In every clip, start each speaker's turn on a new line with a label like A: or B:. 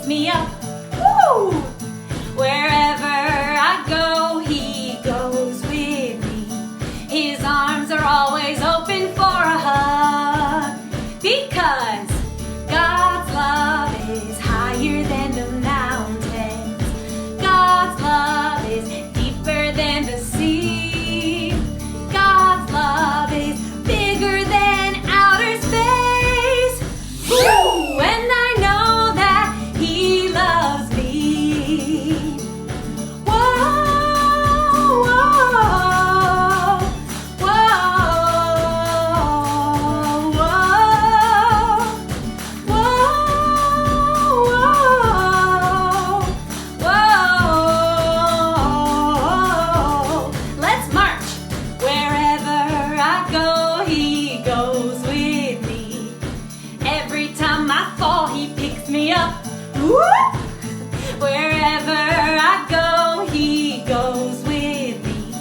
A: picks me up. Woo! Wherever I go, he goes with me. His arms are always open for a hug, because God's love is higher than the mountains. God's love is deeper than the sea. God's love is bigger than outer space. Woo! And I know that he loves me. Whoa, whoa, whoa, whoa, whoa, whoa. Let's march. Wherever I go, he goes with me. Every time I fall, he picks me up. Whoop! Wherever I go, he goes with me.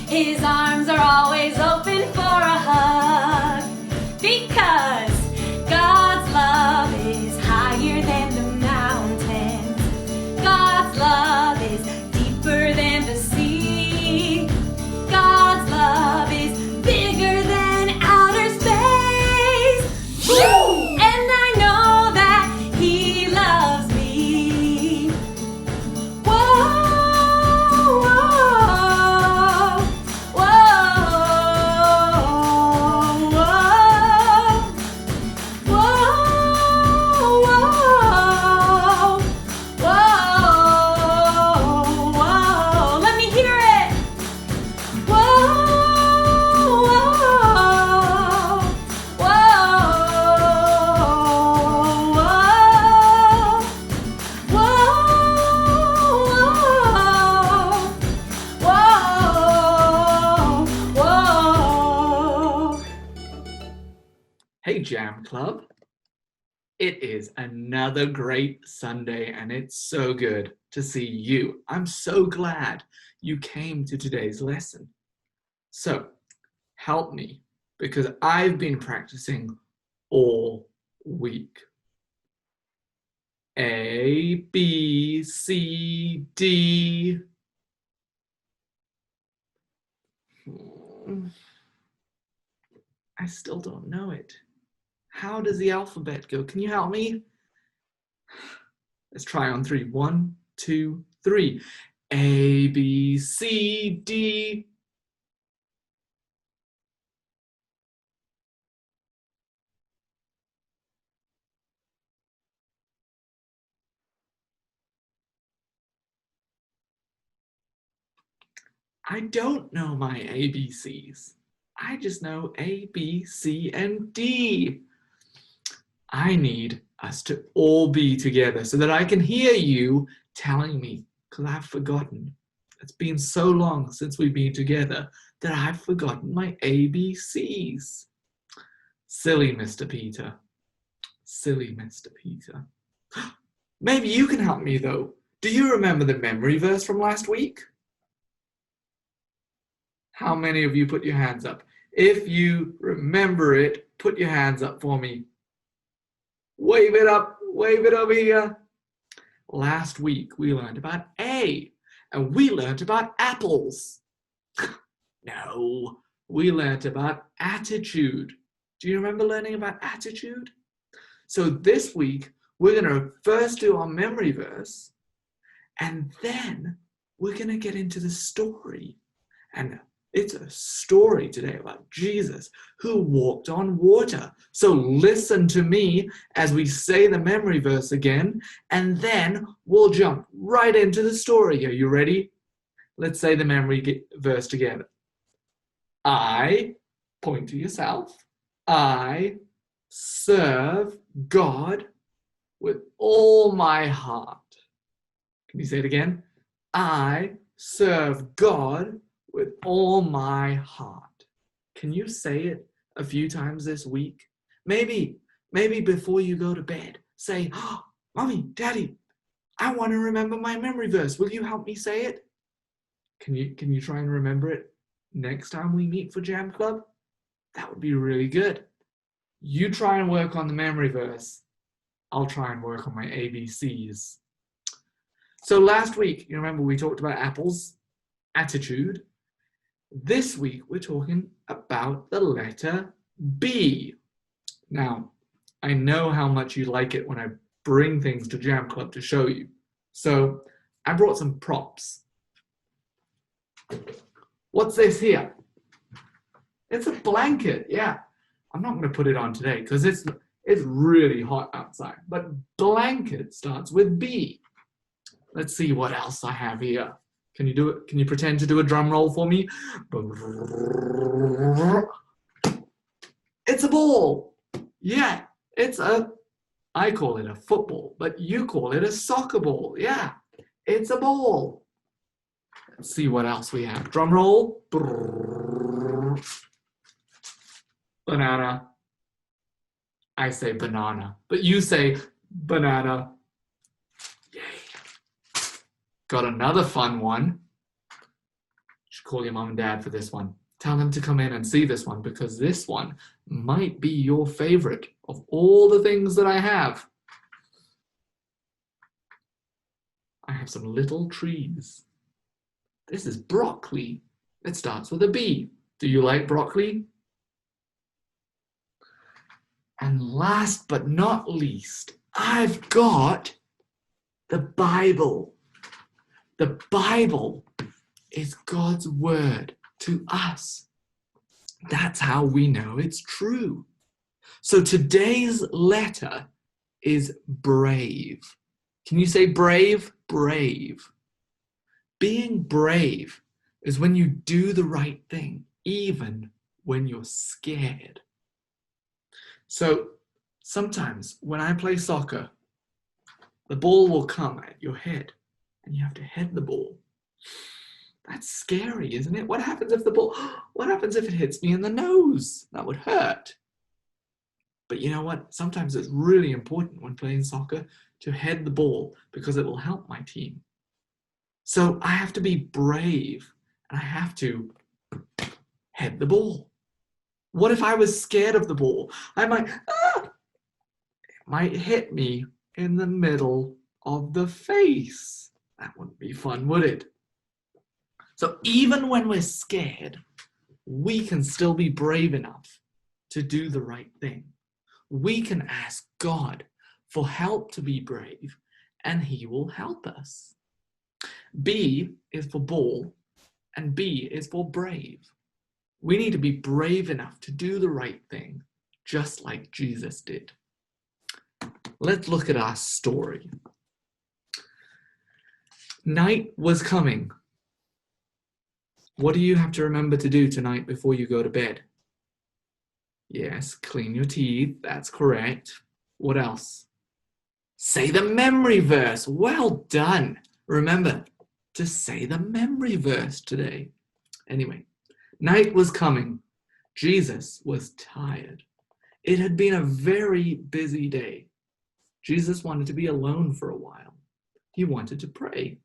A: His arms are always open for a hug, because God's love is higher than the mountains. God's love is deeper than the sea. God's love is bigger than outer space. Woo! And I know that he loves me. Whoa, whoa, whoa, whoa, whoa, whoa, whoa. Let me hear it. Whoa, whoa, whoa, whoa, whoa.
B: Hey J.A.M Club, it is another great Sunday and it's so good to see you. I'm so glad you came to today's lesson. So help me, because I've been practicing all week. A, B, C, D. I still don't know it. How does the alphabet go? Can you help me? Let's try on 3. 1, 2, 3. A, B, C, D. I don't know my ABCs. I just know A, B, C, and D. I need us to all be together so that I can hear you telling me, because I've forgotten. It's been so long since we've been together that I've forgotten my ABCs. Silly Mr. Peter. Silly Mr. Peter. Maybe you can help me though. Do you remember the memory verse from last week? How many of you put your hands up? If you remember it, put your hands up for me. Wave it up, wave it over here. Last week we learned about A, and we learned about apples. No, we learned about attitude. Do you remember learning about attitude? So this week we're going to first do our memory verse, and then we're going to get into the story. And it's a story today about Jesus who walked on water. So listen to me as we say the memory verse again, and then we'll jump right into the story. Are you ready? Let's say the memory verse together. I, point to yourself, I serve God with all my heart. Can you say it again? I serve God with all my heart. Can you say it a few times this week? Maybe before you go to bed, say, oh, Mommy, Daddy, I want to remember my memory verse. Will you help me say it? Can you try and remember it next time we meet for J.A.M Club? That would be really good. You try and work on the memory verse, I'll try and work on my ABCs. So last week, you remember we talked about apples, attitude. This week, we're talking about the letter B. Now, I know how much you like it when I bring things to J.A.M Club to show you. So I brought some props. What's this here? It's a blanket, yeah. I'm not going to put it on today because it's really hot outside. But blanket starts with B. Let's see what else I have here. Can you do it? Can you pretend to do a drum roll for me? It's a ball. Yeah, I call it a football, but you call it a soccer ball. Yeah, it's a ball. Let's see what else we have. Drum roll. Banana. I say banana, but you say banana. Yay. Got another fun one. You should call your mom and dad for this one. Tell them to come in and see this one because this one might be your favorite of all the things that I have. I have some little trees. This is broccoli. It starts with a B. Do you like broccoli? And last but not least, I've got the Bible. The Bible is God's word to us. That's how we know it's true. So today's letter is brave. Can you say brave? Brave. Being brave is when you do the right thing, even when you're scared. So sometimes when I play soccer, the ball will come at your head and you have to head the ball. That's scary, isn't it? What happens if it hits me in the nose? That would hurt. But you know what? Sometimes it's really important when playing soccer to head the ball because it will help my team. So I have to be brave and I have to head the ball. What if I was scared of the ball? It might hit me in the middle of the face. That wouldn't be fun, would it? So even when we're scared, we can still be brave enough to do the right thing. We can ask God for help to be brave, and He will help us. B is for ball, and B is for brave. We need to be brave enough to do the right thing, just like Jesus did. Let's look at our story. Night was coming. What do you have to remember to do tonight before you go to bed? Yes, clean your teeth. That's correct. What else? Say the memory verse. Well done. Remember to say the memory verse today. Anyway, night was coming. Jesus was tired. It had been a very busy day. Jesus wanted to be alone for a while. He wanted to pray.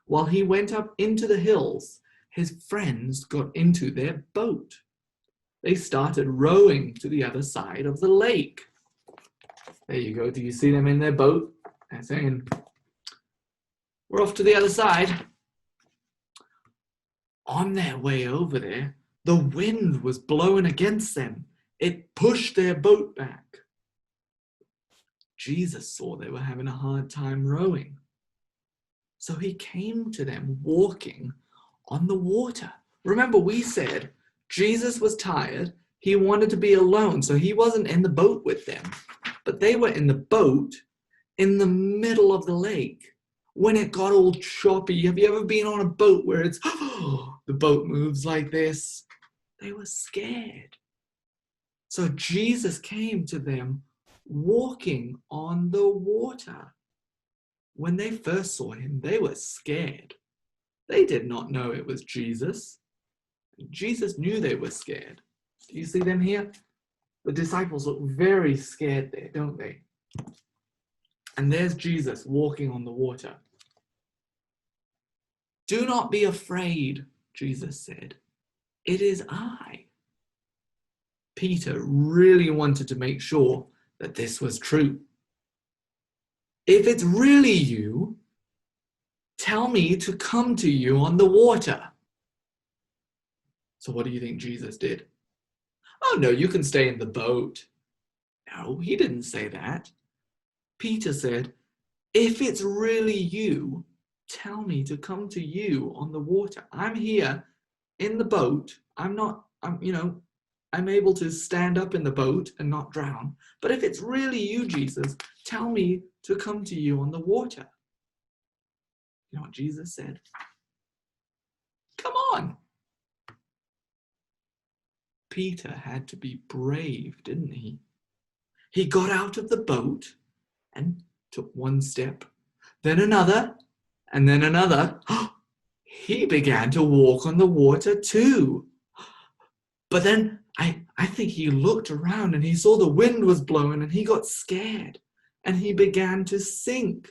B: While he went up into the hills, his friends got into their boat. They started rowing to the other side of the lake. There you go. Do you see them in their boat? They're saying, we're off to the other side. On their way over there, the wind was blowing against them. It pushed their boat back. Jesus saw they were having a hard time rowing. So he came to them walking on the water. Remember, we said Jesus was tired. He wanted to be alone, so he wasn't in the boat with them. But they were in the boat in the middle of the lake. When it got all choppy, have you ever been on a boat where it's, the boat moves like this? They were scared. So Jesus came to them walking on the water. When they first saw him, they were scared. They did not know it was Jesus. Jesus knew they were scared. Do you see them here? The disciples look very scared there, don't they? And there's Jesus walking on the water. Do not be afraid, Jesus said. It is I. Peter really wanted to make sure that this was true. If it's really you, tell me to come to you on the water. So what do you think Jesus did? Oh, no, you can stay in the boat. No, he didn't say that. Peter said, if it's really you, tell me to come to you on the water. I'm here in the boat. I'm able to stand up in the boat and not drown. But if it's really you, Jesus, tell me to come to you on the water. You know what Jesus said? Come on. Peter had to be brave, didn't he? He got out of the boat and took one step, then another, and then another. He began to walk on the water too. But then I think he looked around and he saw the wind was blowing and he got scared and he began to sink.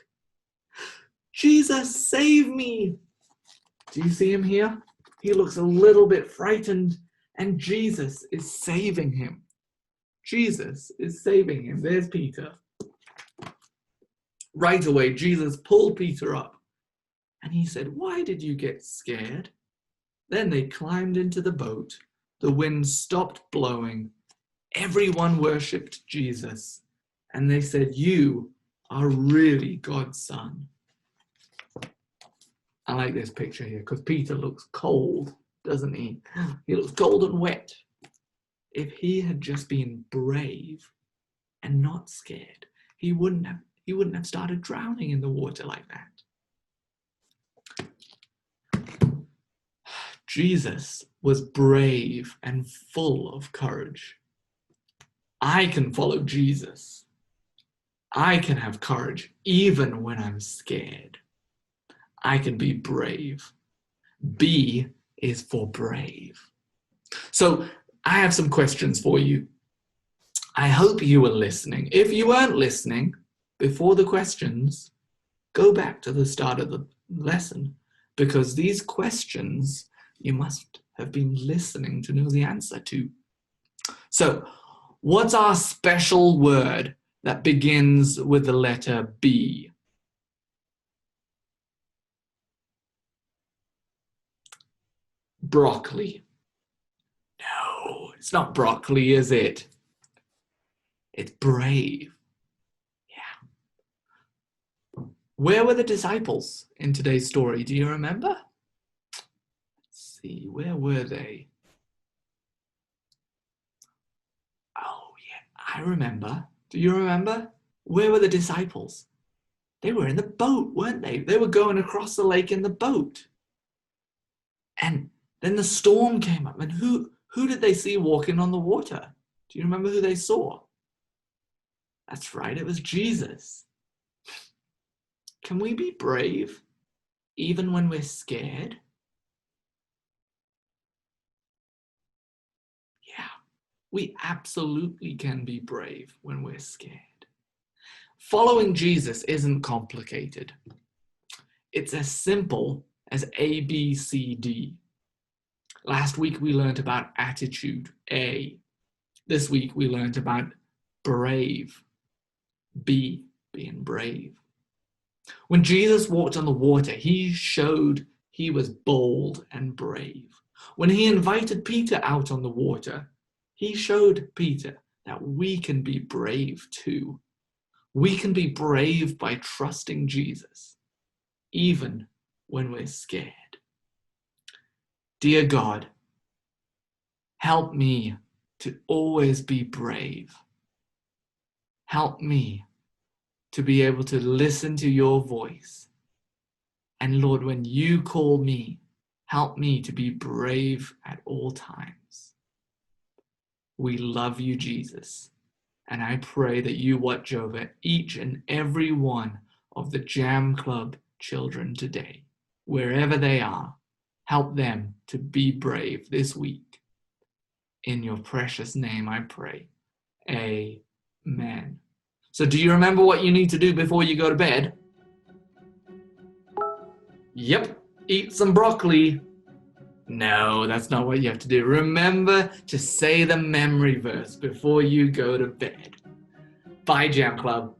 B: Jesus, save me. Do you see him here? He looks a little bit frightened and Jesus is saving him. Jesus is saving him. There's Peter. Right away, Jesus pulled Peter up and he said, why did you get scared? Then they climbed into the boat. The wind stopped blowing. Everyone worshipped Jesus. And they said, you are really God's son. I like this picture here because Peter looks cold, doesn't he? He looks cold and wet. If he had just been brave and not scared, he wouldn't have started drowning in the water like that. Jesus was brave and full of courage. I can follow Jesus. I can have courage even when I'm scared. I can be brave. B is for brave. So I have some questions for you. I hope you were listening. If you weren't listening before the questions, go back to the start of the lesson because these questions you must have been listening to know the answer to. So, what's our special word that begins with the letter B? Broccoli. No, it's not broccoli, is it? It's brave. Yeah. Where were the disciples in today's story? Do you remember? Let's see, where were they? Oh, yeah, I remember. Do you remember? Where were the disciples? They were in the boat, weren't they? They were going across the lake in the boat. And then the storm came up. And who did they see walking on the water? Do you remember who they saw? That's right, it was Jesus. Can we be brave even when we're scared? Yeah, we absolutely can be brave when we're scared. Following Jesus isn't complicated. It's as simple as A, B, C, D. Last week we learned about attitude, A. This week we learned about brave, B, being brave. When Jesus walked on the water, he showed he was bold and brave. When he invited Peter out on the water, he showed Peter that we can be brave too. We can be brave by trusting Jesus, even when we're scared. Dear God, help me to always be brave. Help me to be able to listen to your voice. And Lord, when you call me, help me to be brave at all times. We love you, Jesus. And I pray that you watch over each and every one of the J.A.M Club children today, wherever they are. Help them to be brave this week. In your precious name I pray. Amen. So do you remember what you need to do before you go to bed? Yep, eat some broccoli. No, that's not what you have to do. Remember to say the memory verse before you go to bed. Bye, J.A.M Club.